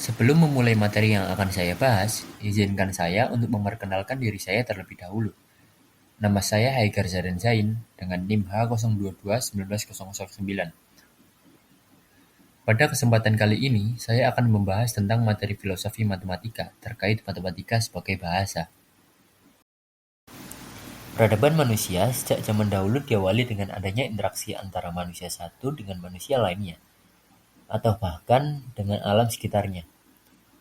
Sebelum memulai materi yang akan saya bahas, izinkan saya untuk memperkenalkan diri saya terlebih dahulu. Nama saya Haikar Zaren Zain dengan NIM H02219009. Pada kesempatan kali ini, saya akan membahas tentang materi filosofi matematika terkait matematika sebagai bahasa. Peradaban manusia sejak zaman dahulu diawali dengan adanya interaksi antara manusia satu dengan manusia lainnya, atau bahkan dengan alam sekitarnya.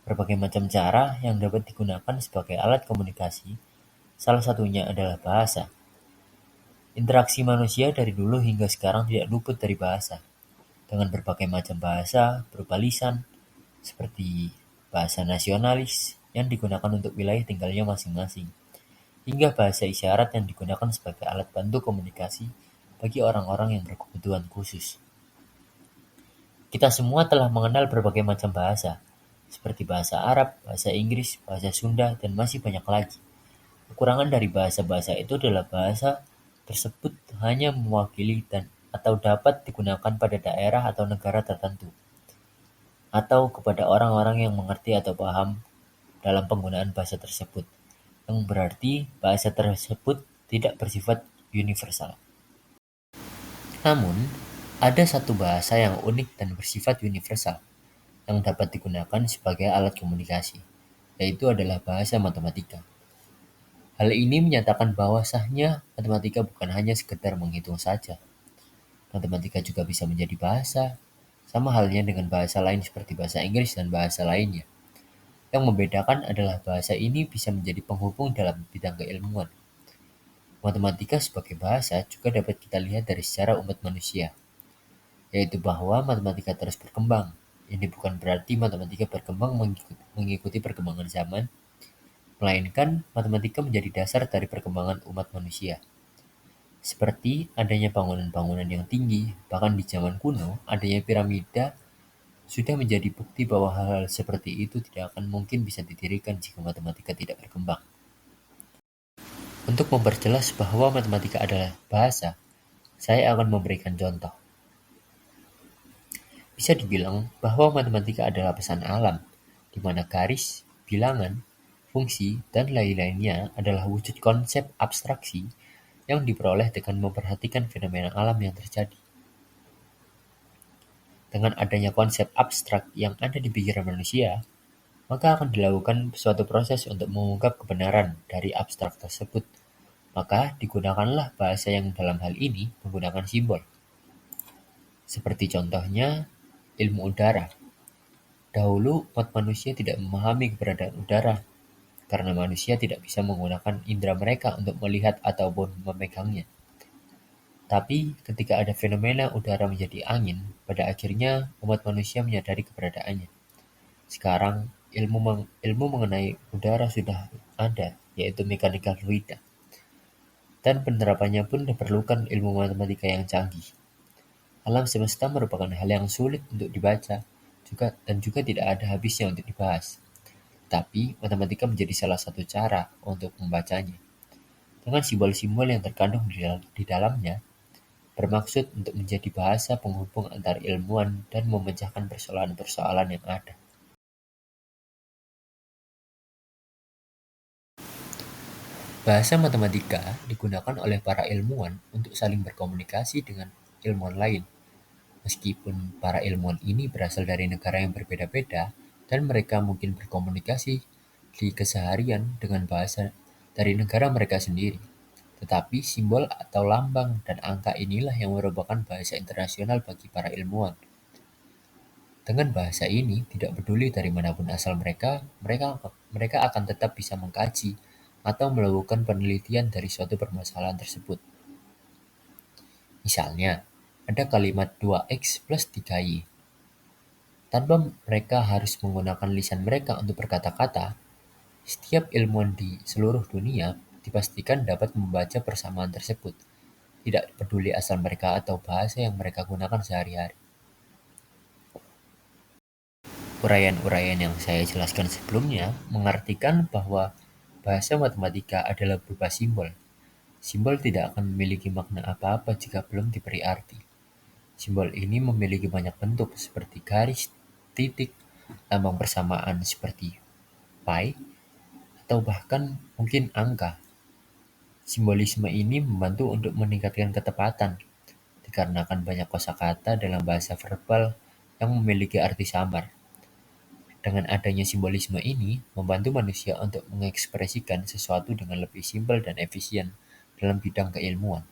Berbagai macam cara yang dapat digunakan sebagai alat komunikasi, salah satunya adalah bahasa. Interaksi manusia dari dulu hingga sekarang tidak luput dari bahasa, dengan berbagai macam bahasa berupa lisan, seperti bahasa nasionalis yang digunakan untuk wilayah tinggalnya masing-masing, hingga bahasa isyarat yang digunakan sebagai alat bantu komunikasi bagi orang-orang yang berkebutuhan khusus. Kita semua telah mengenal berbagai macam bahasa, seperti bahasa Arab, bahasa Inggris, bahasa Sunda, dan masih banyak lagi. Kekurangan dari bahasa-bahasa itu adalah bahasa tersebut hanya mewakili dan atau dapat digunakan pada daerah atau negara tertentu, atau kepada orang-orang yang mengerti atau paham dalam penggunaan bahasa tersebut, yang berarti bahasa tersebut tidak bersifat universal. Namun, ada satu bahasa yang unik dan bersifat universal yang dapat digunakan sebagai alat komunikasi, yaitu adalah bahasa matematika. Hal ini menyatakan bahwa sahnya matematika bukan hanya sekedar menghitung saja. Matematika juga bisa menjadi bahasa, sama halnya dengan bahasa lain seperti bahasa Inggris dan bahasa lainnya. Yang membedakan adalah bahasa ini bisa menjadi penghubung dalam bidang keilmuan. Matematika sebagai bahasa juga dapat kita lihat dari sejarah umat manusia, yaitu bahwa matematika terus berkembang. Ini bukan berarti matematika berkembang mengikuti perkembangan zaman, melainkan matematika menjadi dasar dari perkembangan umat manusia. Seperti adanya bangunan-bangunan yang tinggi, bahkan di zaman kuno, adanya piramida sudah menjadi bukti bahwa hal-hal seperti itu tidak akan mungkin bisa didirikan jika matematika tidak berkembang. Untuk memperjelas bahwa matematika adalah bahasa, saya akan memberikan contoh. Bisa dibilang bahwa matematika adalah pesan alam, di mana garis, bilangan, fungsi, dan lain-lainnya adalah wujud konsep abstraksi yang diperoleh dengan memperhatikan fenomena alam yang terjadi. Dengan adanya konsep abstrak yang ada di pikiran manusia, maka akan dilakukan suatu proses untuk mengungkap kebenaran dari abstrak tersebut. Maka digunakanlah bahasa yang dalam hal ini menggunakan simbol. Seperti contohnya ilmu udara. Dahulu umat manusia tidak memahami keberadaan udara karena manusia tidak bisa menggunakan indera mereka untuk melihat ataupun memegangnya. Tapi ketika ada fenomena udara menjadi angin, pada akhirnya umat manusia menyadari keberadaannya. Sekarang ilmu mengenai udara sudah ada, yaitu mekanika fluida. Dan penerapannya pun diperlukan ilmu matematika yang canggih. Alam semesta merupakan hal yang sulit untuk dibaca dan juga tidak ada habisnya untuk dibahas. Tapi matematika menjadi salah satu cara untuk membacanya. Dengan simbol-simbol yang terkandung di dalamnya, bermaksud untuk menjadi bahasa penghubung antar ilmuwan dan memecahkan persoalan-persoalan yang ada. Bahasa matematika digunakan oleh para ilmuwan untuk saling berkomunikasi dengan ilmuwan lain. Meskipun para ilmuwan ini berasal dari negara yang berbeda-beda dan mereka mungkin berkomunikasi di keseharian dengan bahasa dari negara mereka sendiri. Tetapi simbol atau lambang dan angka inilah yang merupakan bahasa internasional bagi para ilmuwan. Dengan bahasa ini, tidak peduli dari manapun asal mereka akan tetap bisa mengkaji atau melakukan penelitian dari suatu permasalahan tersebut. Misalnya, ada kalimat 2x plus 3y. Tanpa mereka harus menggunakan lisan mereka untuk berkata-kata, setiap ilmuwan di seluruh dunia dipastikan dapat membaca persamaan tersebut, tidak peduli asal mereka atau bahasa yang mereka gunakan sehari-hari. Uraian-uraian yang saya jelaskan sebelumnya mengartikan bahwa bahasa matematika adalah berupa simbol. Simbol tidak akan memiliki makna apa-apa jika belum diberi arti. Simbol ini memiliki banyak bentuk seperti garis, titik, lambang persamaan seperti pi, atau bahkan mungkin angka. Simbolisme ini membantu untuk meningkatkan ketepatan, dikarenakan banyak kosakata dalam bahasa verbal yang memiliki arti samar. Dengan adanya simbolisme ini, membantu manusia untuk mengekspresikan sesuatu dengan lebih simpel dan efisien dalam bidang keilmuan.